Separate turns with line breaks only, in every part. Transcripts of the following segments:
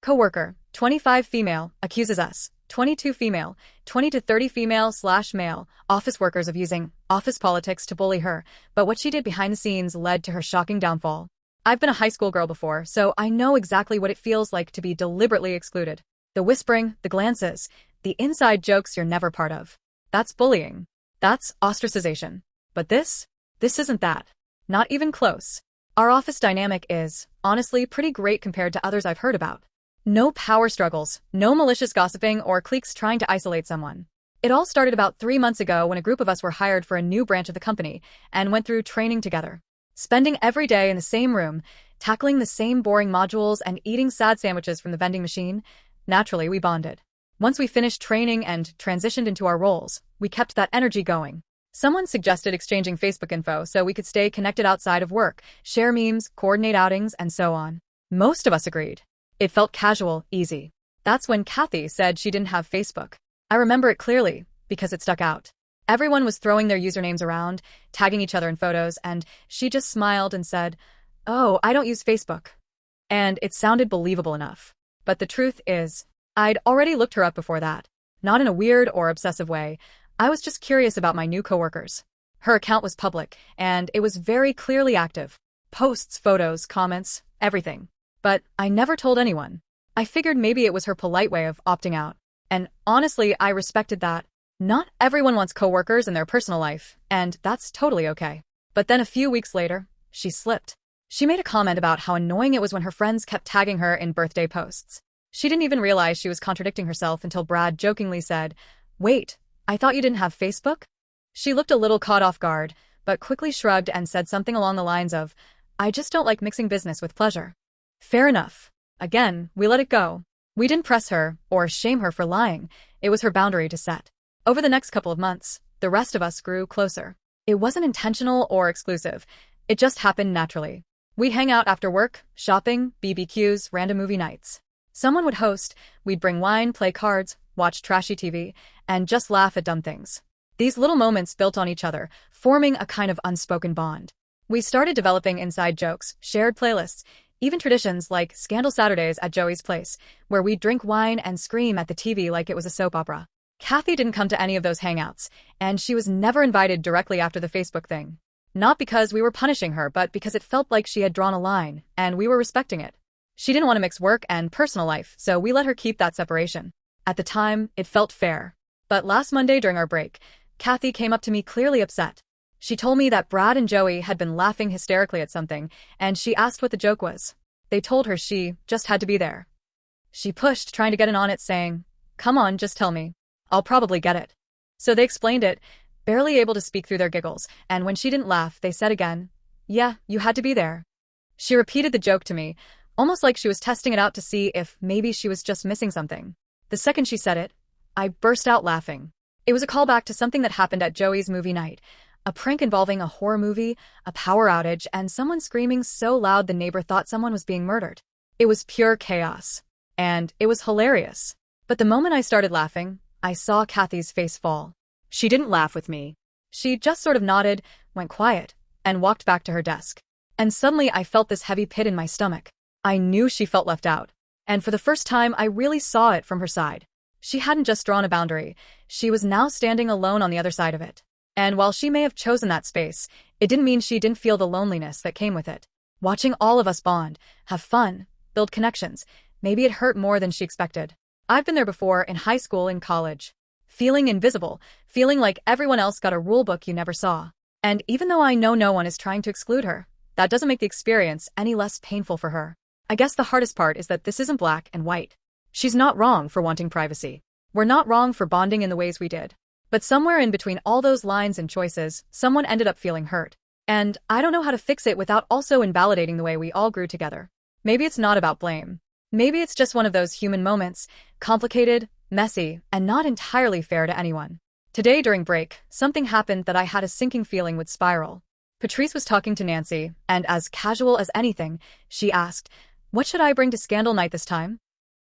Coworker, 25 female, accuses us. 22 female, 20 to 30 female/male, office workers of using office politics to bully her, but what she did behind the scenes led to her shocking downfall. I've been a high school girl before, so I know exactly what it feels like to be deliberately excluded. The whispering, the glances, the inside jokes you're never part of. That's bullying. That's ostracization. But this isn't that. Not even close. Our office dynamic is, honestly, pretty great compared to others I've heard about. No power struggles, no malicious gossiping or cliques trying to isolate someone. It all started about 3 months ago when a group of us were hired for a new branch of the company and went through training together. Spending every day in the same room, tackling the same boring modules and eating sad sandwiches from the vending machine, naturally we bonded. Once we finished training and transitioned into our roles, we kept that energy going. Someone suggested exchanging Facebook info so we could stay connected outside of work, share memes, coordinate outings, and so on. Most of us agreed. It felt casual, easy. That's when Kathy said she didn't have Facebook. I remember it clearly, because it stuck out. Everyone was throwing their usernames around, tagging each other in photos, and she just smiled and said, "Oh, I don't use Facebook." And it sounded believable enough. But the truth is, I'd already looked her up before that. Not in a weird or obsessive way. I was just curious about my new coworkers. Her account was public, and it was very clearly active. Posts, photos, comments, everything. But I never told anyone. I figured maybe it was her polite way of opting out. And honestly, I respected that. Not everyone wants coworkers in their personal life, and that's totally okay. But then a few weeks later, she slipped. She made a comment about how annoying it was when her friends kept tagging her in birthday posts. She didn't even realize she was contradicting herself until Brad jokingly said, "Wait, I thought you didn't have Facebook?" She looked a little caught off guard, but quickly shrugged and said something along the lines of, "I just don't like mixing business with pleasure." Fair enough. Again, we let it go. We didn't press her or shame her for lying. It was her boundary to set. Over the next couple of months, the rest of us grew closer. It wasn't intentional or exclusive. It just happened naturally. We'd hang out after work, shopping, BBQs, random movie nights. Someone would host, we'd bring wine, play cards, watch trashy TV, and just laugh at dumb things. These little moments built on each other, forming a kind of unspoken bond. We started developing inside jokes, shared playlists, even traditions like Scandal Saturdays at Joey's place, where we'd drink wine and scream at the TV like it was a soap opera. Kathy didn't come to any of those hangouts, and she was never invited directly after the Facebook thing. Not because we were punishing her, but because it felt like she had drawn a line, and we were respecting it. She didn't want to mix work and personal life, so we let her keep that separation. At the time, it felt fair. But last Monday during our break, Kathy came up to me clearly upset. She told me that Brad and Joey had been laughing hysterically at something, and she asked what the joke was. They told her she just had to be there. She pushed, trying to get in on it, saying, "Come on, just tell me. I'll probably get it." So they explained it, barely able to speak through their giggles, and when she didn't laugh, they said again, "Yeah, you had to be there." She repeated the joke to me, almost like she was testing it out to see if maybe she was just missing something. The second she said it, I burst out laughing. It was a callback to something that happened at Joey's movie night. A prank involving a horror movie, a power outage, and someone screaming so loud the neighbor thought someone was being murdered. It was pure chaos. And it was hilarious. But the moment I started laughing, I saw Kathy's face fall. She didn't laugh with me. She just sort of nodded, went quiet, and walked back to her desk. And suddenly I felt this heavy pit in my stomach. I knew she felt left out. And for the first time, I really saw it from her side. She hadn't just drawn a boundary. She was now standing alone on the other side of it. And while she may have chosen that space, it didn't mean she didn't feel the loneliness that came with it. Watching all of us bond, have fun, build connections, maybe it hurt more than she expected. I've been there before, in high school and college. Feeling invisible, feeling like everyone else got a rule book you never saw. And even though I know no one is trying to exclude her, that doesn't make the experience any less painful for her. I guess the hardest part is that this isn't black and white. She's not wrong for wanting privacy. We're not wrong for bonding in the ways we did. But somewhere in between all those lines and choices, someone ended up feeling hurt. And I don't know how to fix it without also invalidating the way we all grew together. Maybe it's not about blame. Maybe it's just one of those human moments, complicated, messy, and not entirely fair to anyone. Today during break, something happened that I had a sinking feeling would spiral. Patrice was talking to Nancy, and as casual as anything, she asked, "What should I bring to scandal night this time?"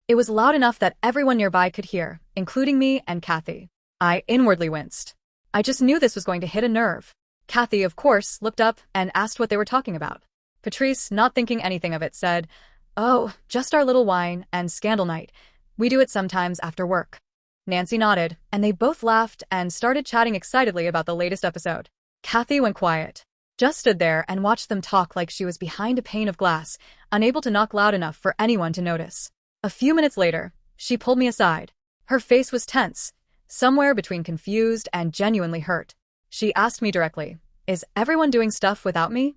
It was loud enough that everyone nearby could hear, including me and Kathy. I inwardly winced. I just knew this was going to hit a nerve. Kathy, of course, looked up and asked what they were talking about. Patrice, not thinking anything of it, said, Oh, just our little wine and scandal night. We do it sometimes after work. Nancy nodded, and they both laughed and started chatting excitedly about the latest episode. Kathy went quiet, just stood there and watched them talk like she was behind a pane of glass, unable to knock loud enough for anyone to notice. A few minutes later, she pulled me aside. Her face was tense, somewhere between confused and genuinely hurt. She asked me directly, "Is everyone doing stuff without me?"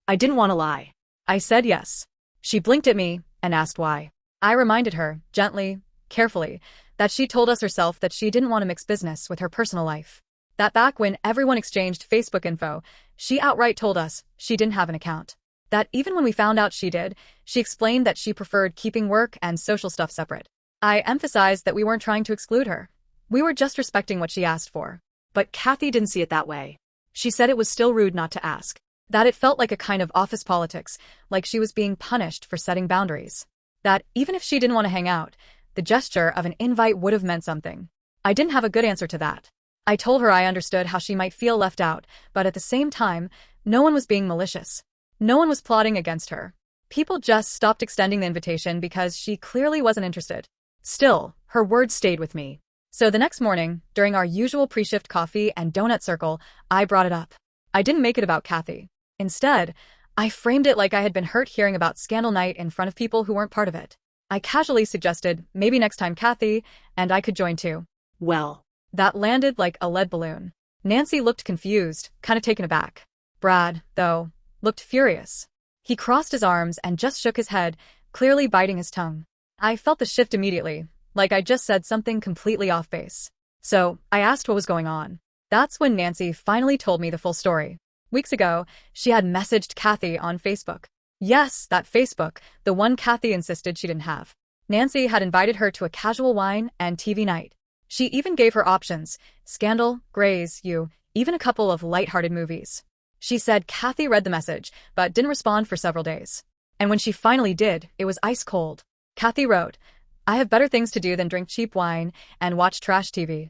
I didn't want to lie. I said yes. She blinked at me and asked why. I reminded her, gently, carefully, that she told us herself that she didn't want to mix business with her personal life. That back when everyone exchanged Facebook info, she outright told us she didn't have an account. That even when we found out she did, she explained that she preferred keeping work and social stuff separate. I emphasized that we weren't trying to exclude her. We were just respecting what she asked for. But Kathy didn't see it that way. She said it was still rude not to ask. That it felt like a kind of office politics, like she was being punished for setting boundaries. That even if she didn't want to hang out, the gesture of an invite would have meant something. I didn't have a good answer to that. I told her I understood how she might feel left out, but at the same time, no one was being malicious. No one was plotting against her. People just stopped extending the invitation because she clearly wasn't interested. Still, her words stayed with me. So the next morning, during our usual pre-shift coffee and donut circle, I brought it up. I didn't make it about Kathy. Instead, I framed it like I had been hurt hearing about scandal night in front of people who weren't part of it. I casually suggested maybe next time Kathy and I could join too. Well, that landed like a lead balloon. Nancy looked confused, kind of taken aback. Brad, though, looked furious. He crossed his arms and just shook his head, clearly biting his tongue. I felt the shift immediately, like I just said something completely off base. So, I asked what was going on. That's when Nancy finally told me the full story. Weeks ago, she had messaged Kathy on Facebook. Yes, that Facebook, the one Kathy insisted she didn't have. Nancy had invited her to a casual wine and TV night. She even gave her options: Scandal, Grey's, You, even a couple of lighthearted movies. She said Kathy read the message, but didn't respond for several days. And when she finally did, it was ice cold. Kathy wrote, "I have better things to do than drink cheap wine and watch trash TV."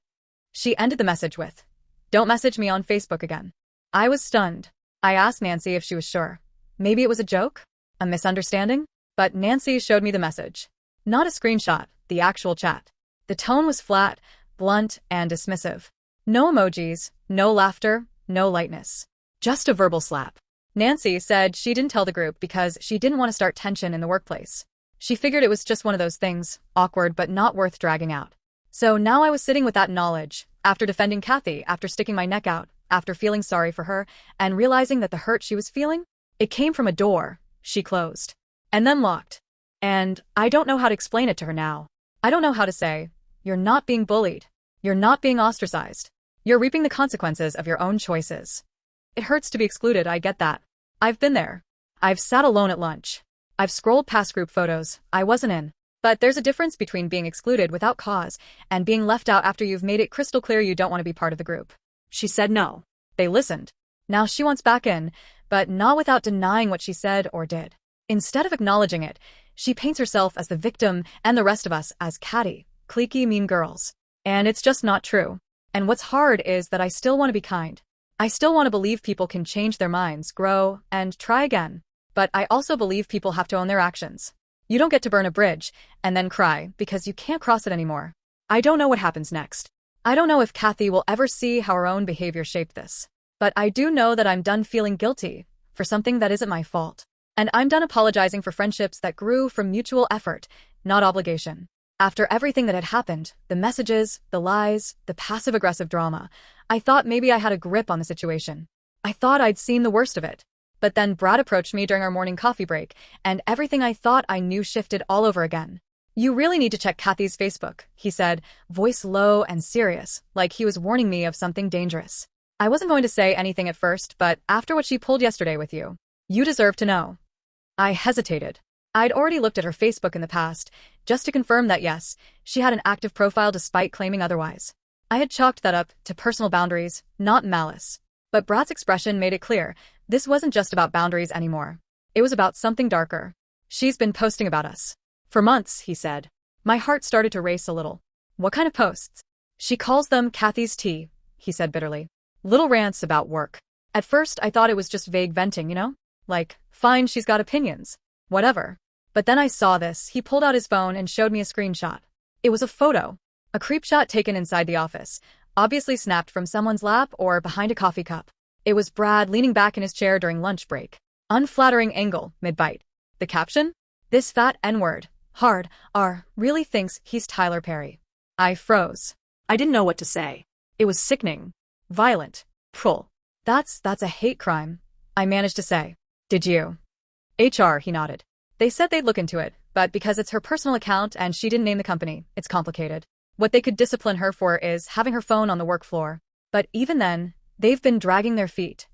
She ended the message with, "Don't message me on Facebook again." I was stunned. I asked Nancy if she was sure. Maybe it was a joke? A misunderstanding? But Nancy showed me the message. Not a screenshot, the actual chat. The tone was flat, blunt, and dismissive. No emojis, no laughter, no lightness. Just a verbal slap. Nancy said she didn't tell the group because she didn't want to start tension in the workplace. She figured it was just one of those things, awkward but not worth dragging out. So now I was sitting with that knowledge, after defending Kathy, after sticking my neck out, after feeling sorry for her, and realizing that the hurt she was feeling, it came from a door she closed. And then locked. And I don't know how to explain it to her now. I don't know how to say, "You're not being bullied. You're not being ostracized. You're reaping the consequences of your own choices." It hurts to be excluded, I get that. I've been there. I've sat alone at lunch. I've scrolled past group photos I wasn't in. But there's a difference between being excluded without cause and being left out after you've made it crystal clear you don't want to be part of the group. She said no. They listened. Now she wants back in, but not without denying what she said or did. Instead of acknowledging it, she paints herself as the victim and the rest of us as catty, cliquey mean girls. And it's just not true. And what's hard is that I still want to be kind. I still want to believe people can change their minds, grow, and try again. But I also believe people have to own their actions. You don't get to burn a bridge and then cry because you can't cross it anymore. I don't know what happens next. I don't know if Kathy will ever see how her own behavior shaped this. But I do know that I'm done feeling guilty for something that isn't my fault. And I'm done apologizing for friendships that grew from mutual effort, not obligation. After everything that had happened, the messages, the lies, the passive-aggressive drama, I thought maybe I had a grip on the situation. I thought I'd seen the worst of it. But then Brad approached me during our morning coffee break, and everything I thought I knew shifted all over again. "You really need to check Kathy's Facebook," he said, voice low and serious, like he was warning me of something dangerous. "I wasn't going to say anything at first, but after what she pulled yesterday with you, you deserve to know." I hesitated. I'd already looked at her Facebook in the past, just to confirm that yes, she had an active profile despite claiming otherwise. I had chalked that up to personal boundaries, not malice. But Brad's expression made it clear, this wasn't just about boundaries anymore. It was about something darker. "She's been posting about us for months," he said. My heart started to race a little. "What kind of posts?" "She calls them Kathy's tea," he said bitterly. "Little rants about work." At first I thought it was just vague venting, Like, fine, she's got opinions. Whatever. But then I saw this. He pulled out his phone and showed me a screenshot. It was a photo. A creep shot taken inside the office, obviously snapped from someone's lap or behind a coffee cup. It was Brad leaning back in his chair during lunch break. Unflattering angle, mid-bite. The caption? This fat N-word, hard, really thinks he's Tyler Perry. I froze. I didn't know what to say. It was sickening. Violent. Cruel. That's a hate crime, I managed to say. Did you? HR, he nodded. They said they'd look into it, but because it's her personal account and she didn't name the company, it's complicated. What they could discipline her for is having her phone on the work floor. But even then, they've been dragging their feet.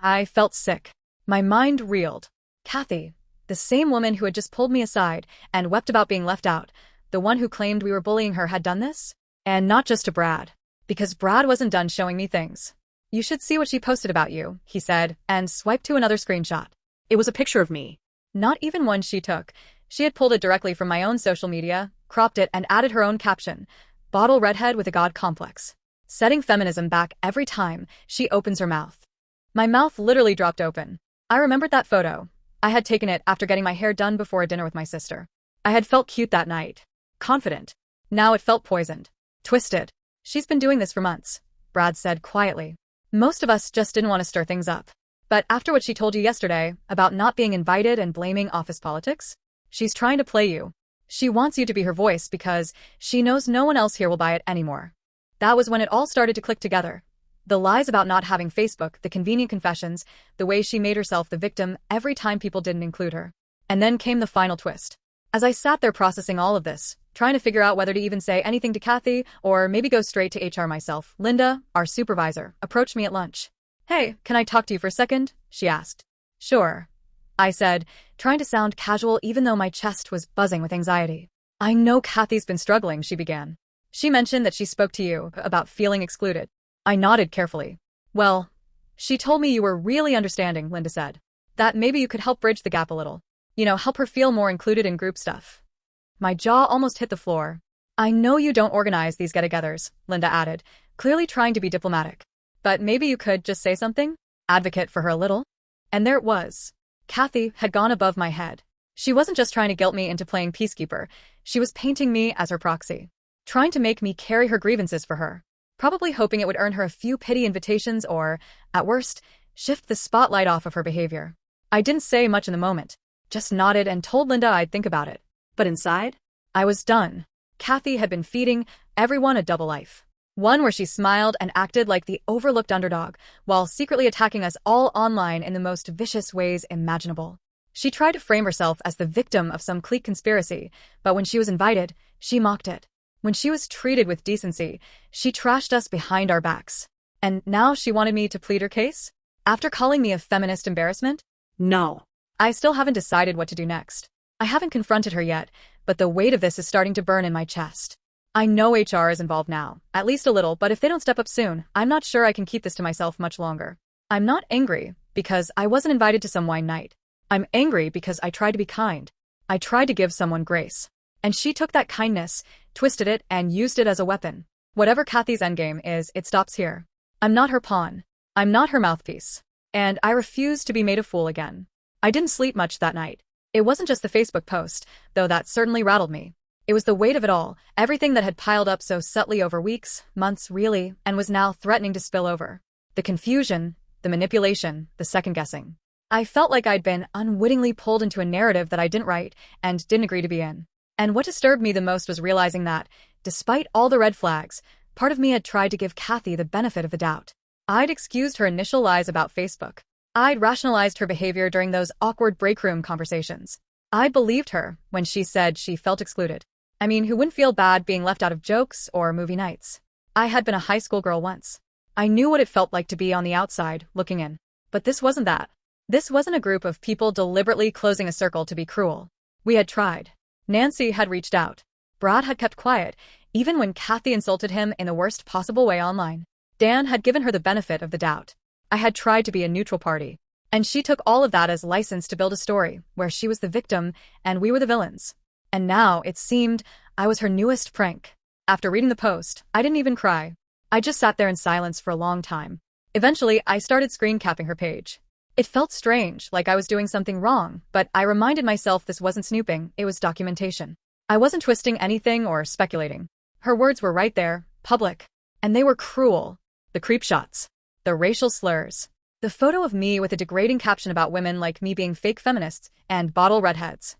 I felt sick. My mind reeled. Kathy, the same woman who had just pulled me aside and wept about being left out, the one who claimed we were bullying her, had done this? And not just to Brad. Because Brad wasn't done showing me things. You should see what she posted about you, he said, and swiped to another screenshot. It was a picture of me. Not even one she took. She had pulled it directly from my own social media, cropped it, and added her own caption. Bottle redhead with a god complex. Setting feminism back every time she opens her mouth. My mouth literally dropped open. I remembered that photo. I had taken it after getting my hair done before a dinner with my sister. I had felt cute that night. Confident. Now it felt poisoned. Twisted. She's been doing this for months, Brad said quietly. Most of us just didn't want to stir things up. But after what she told you yesterday about not being invited and blaming office politics, she's trying to play you. She wants you to be her voice because she knows no one else here will buy it anymore. That was when it all started to click together. The lies about not having Facebook, the convenient confessions, the way she made herself the victim every time people didn't include her. And then came the final twist. As I sat there processing all of this, trying to figure out whether to even say anything to Kathy or maybe go straight to HR myself, Linda, our supervisor, approached me at lunch. Hey, can I talk to you for a second? She asked. Sure, I said, trying to sound casual even though my chest was buzzing with anxiety. I know Kathy's been struggling, she began. She mentioned that she spoke to you about feeling excluded. I nodded carefully. Well, she told me you were really understanding, Linda said. That maybe you could help bridge the gap a little. Help her feel more included in group stuff. My jaw almost hit the floor. I know you don't organize these get-togethers, Linda added, clearly trying to be diplomatic. But maybe you could just say something? Advocate for her a little? And there it was. Kathy had gone above my head. She wasn't just trying to guilt me into playing peacekeeper. She was painting me as her proxy. Trying to make me carry her grievances for her. Probably hoping it would earn her a few pity invitations or, at worst, shift the spotlight off of her behavior. I didn't say much in the moment. Just nodded and told Linda I'd think about it. But inside, I was done. Kathy had been feeding everyone a double life. One where she smiled and acted like the overlooked underdog, while secretly attacking us all online in the most vicious ways imaginable. She tried to frame herself as the victim of some clique conspiracy, but when she was invited, she mocked it. When she was treated with decency, she trashed us behind our backs. And now she wanted me to plead her case? After calling me a feminist embarrassment? No. I still haven't decided what to do next. I haven't confronted her yet, but the weight of this is starting to burn in my chest. I know HR is involved now, at least a little, but if they don't step up soon, I'm not sure I can keep this to myself much longer. I'm not angry because I wasn't invited to some wine night. I'm angry because I tried to be kind. I tried to give someone grace. And she took that kindness, twisted it, and used it as a weapon. Whatever Kathy's endgame is, it stops here. I'm not her pawn. I'm not her mouthpiece. And I refuse to be made a fool again. I didn't sleep much that night. It wasn't just the Facebook post, though that certainly rattled me. It was the weight of it all, everything that had piled up so subtly over weeks, months really, and was now threatening to spill over. The confusion, the manipulation, the second-guessing. I felt like I'd been unwittingly pulled into a narrative that I didn't write and didn't agree to be in. And what disturbed me the most was realizing that, despite all the red flags, part of me had tried to give Kathy the benefit of the doubt. I'd excused her initial lies about Facebook. I'd rationalized her behavior during those awkward break-room conversations. I believed her when she said she felt excluded. I mean, who wouldn't feel bad being left out of jokes or movie nights? I had been a high school girl once. I knew what it felt like to be on the outside, looking in. But this wasn't that. This wasn't a group of people deliberately closing a circle to be cruel. We had tried. Nancy had reached out. Brad had kept quiet, even when Kathy insulted him in the worst possible way online. Dan had given her the benefit of the doubt. I had tried to be a neutral party. And she took all of that as license to build a story where she was the victim and we were the villains. And now, it seemed, I was her newest prank. After reading the post, I didn't even cry. I just sat there in silence for a long time. Eventually, I started screen capping her page. It felt strange, like I was doing something wrong, but I reminded myself this wasn't snooping, it was documentation. I wasn't twisting anything or speculating. Her words were right there, public. And they were cruel. The creep shots. The racial slurs. The photo of me with a degrading caption about women like me being fake feminists and bottle redheads.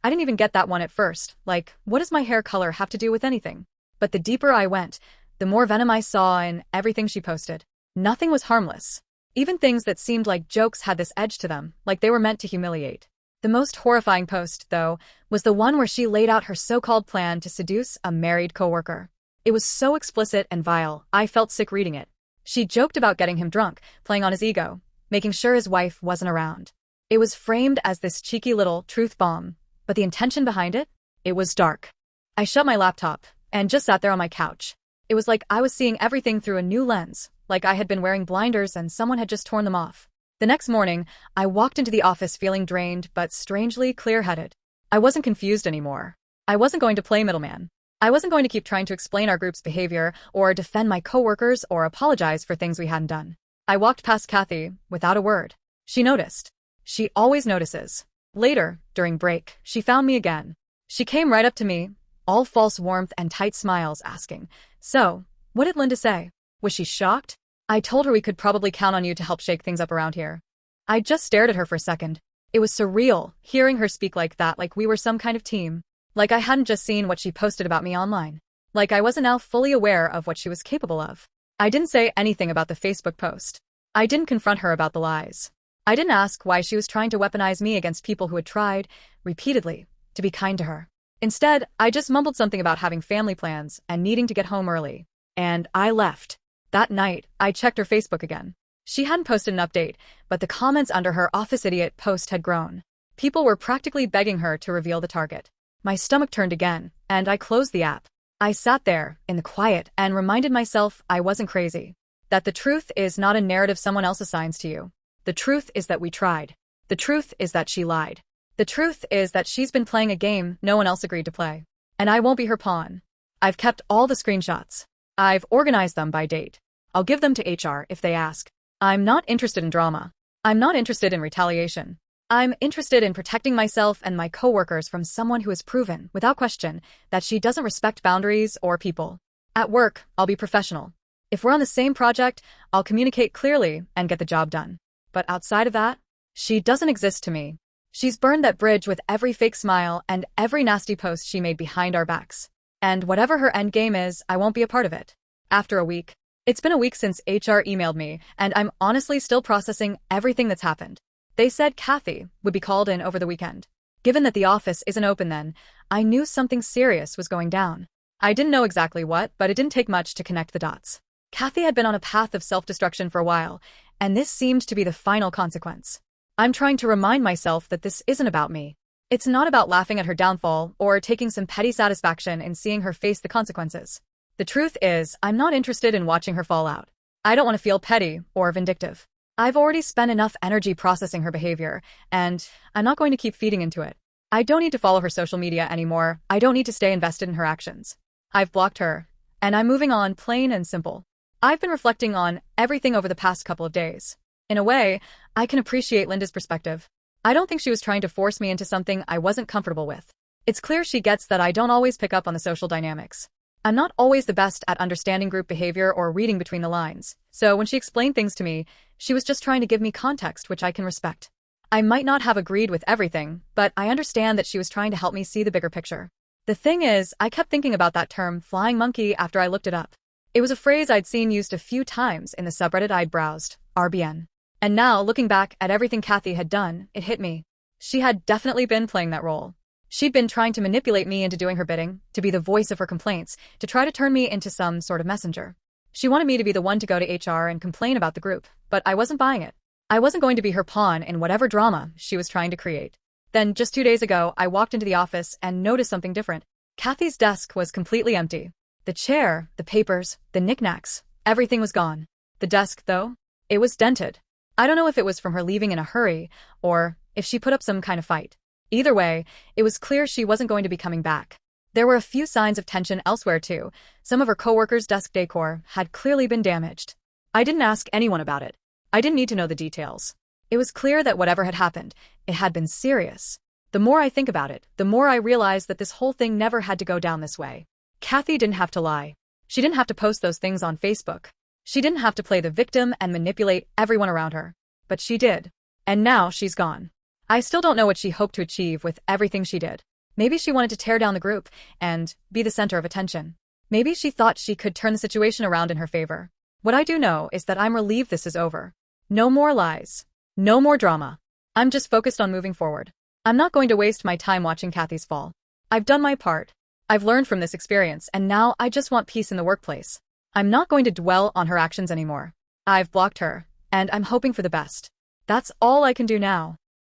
I didn't even get that one at first, like, what does my hair color have to do with anything? But the deeper I went, the more venom I saw in everything she posted. Nothing was harmless. Even things that seemed like jokes had this edge to them, like they were meant to humiliate. The most horrifying post, though, was the one where she laid out her so-called plan to seduce a married coworker. It was so explicit and vile, I felt sick reading it. She joked about getting him drunk, playing on his ego, making sure his wife wasn't around. It was framed as this cheeky little truth bomb, but the intention behind it? It was dark. I shut my laptop and just sat there on my couch. It was like I was seeing everything through a new lens, like I had been wearing blinders and someone had just torn them off. The next morning, I walked into the office feeling drained but strangely clear-headed. I wasn't confused anymore. I wasn't going to play middleman. I wasn't going to keep trying to explain our group's behavior or defend my coworkers or apologize for things we hadn't done. I walked past Kathy without a word. She noticed. She always notices. Later, during break, she found me again. She came right up to me, all false warmth and tight smiles, asking, "So, what did Linda say? Was she shocked?" I told her we could probably count on you to help shake things up around here. I just stared at her for a second. It was surreal, hearing her speak like that, like we were some kind of team. Like I hadn't just seen what she posted about me online. Like I wasn't now fully aware of what she was capable of. I didn't say anything about the Facebook post. I didn't confront her about the lies. I didn't ask why she was trying to weaponize me against people who had tried, repeatedly, to be kind to her. Instead, I just mumbled something about having family plans and needing to get home early. And I left. That night, I checked her Facebook again. She hadn't posted an update, but the comments under her "Office Idiot" post had grown. People were practically begging her to reveal the target. My stomach turned again, and I closed the app. I sat there, in the quiet, and reminded myself I wasn't crazy. That the truth is not a narrative someone else assigns to you. The truth is that we tried. The truth is that she lied. The truth is that she's been playing a game no one else agreed to play. And I won't be her pawn. I've kept all the screenshots. I've organized them by date. I'll give them to HR if they ask. I'm not interested in drama. I'm not interested in retaliation. I'm interested in protecting myself and my coworkers from someone who has proven, without question, that she doesn't respect boundaries or people. At work, I'll be professional. If we're on the same project, I'll communicate clearly and get the job done. But outside of that, she doesn't exist to me. She's burned that bridge with every fake smile and every nasty post she made behind our backs. And whatever her end game is, I won't be a part of it. After a week. It's been a week since HR emailed me, and I'm honestly still processing everything that's happened. They said Kathy would be called in over the weekend. Given that the office isn't open then, I knew something serious was going down. I didn't know exactly what, but it didn't take much to connect the dots. Kathy had been on a path of self-destruction for a while, and this seemed to be the final consequence. I'm trying to remind myself that this isn't about me. It's not about laughing at her downfall or taking some petty satisfaction in seeing her face the consequences. The truth is, I'm not interested in watching her fall out. I don't want to feel petty or vindictive. I've already spent enough energy processing her behavior, and I'm not going to keep feeding into it. I don't need to follow her social media anymore. I don't need to stay invested in her actions. I've blocked her, and I'm moving on, plain and simple. I've been reflecting on everything over the past couple of days. In a way, I can appreciate Linda's perspective. I don't think she was trying to force me into something I wasn't comfortable with. It's clear she gets that I don't always pick up on the social dynamics. I'm not always the best at understanding group behavior or reading between the lines, so when she explained things to me, she was just trying to give me context, which I can respect. I might not have agreed with everything, but I understand that she was trying to help me see the bigger picture. The thing is, I kept thinking about that term, flying monkey, after I looked it up. It was a phrase I'd seen used a few times in the subreddit I'd browsed, RBN. And now, looking back at everything Kathy had done, it hit me. She had definitely been playing that role. She'd been trying to manipulate me into doing her bidding, to be the voice of her complaints, to try to turn me into some sort of messenger. She wanted me to be the one to go to HR and complain about the group, but I wasn't buying it. I wasn't going to be her pawn in whatever drama she was trying to create. Then, just 2 days ago, I walked into the office and noticed something different. Kathy's desk was completely empty. The chair, the papers, the knickknacks, everything was gone. The desk, though, it was dented. I don't know if it was from her leaving in a hurry, or if she put up some kind of fight. Either way, it was clear she wasn't going to be coming back. There were a few signs of tension elsewhere too. Some of her coworkers' desk decor had clearly been damaged. I didn't ask anyone about it. I didn't need to know the details. It was clear that whatever had happened, it had been serious. The more I think about it, the more I realize that this whole thing never had to go down this way. Kathy didn't have to lie. She didn't have to post those things on Facebook. She didn't have to play the victim and manipulate everyone around her. But she did. And now she's gone. I still don't know what she hoped to achieve with everything she did. Maybe she wanted to tear down the group and be the center of attention. Maybe she thought she could turn the situation around in her favor. What I do know is that I'm relieved this is over. No more lies. No more drama. I'm just focused on moving forward. I'm not going to waste my time watching Kathy's fall. I've done my part. I've learned from this experience, and now I just want peace in the workplace. I'm not going to dwell on her actions anymore. I've blocked her, and I'm hoping for the best. That's all I can do now.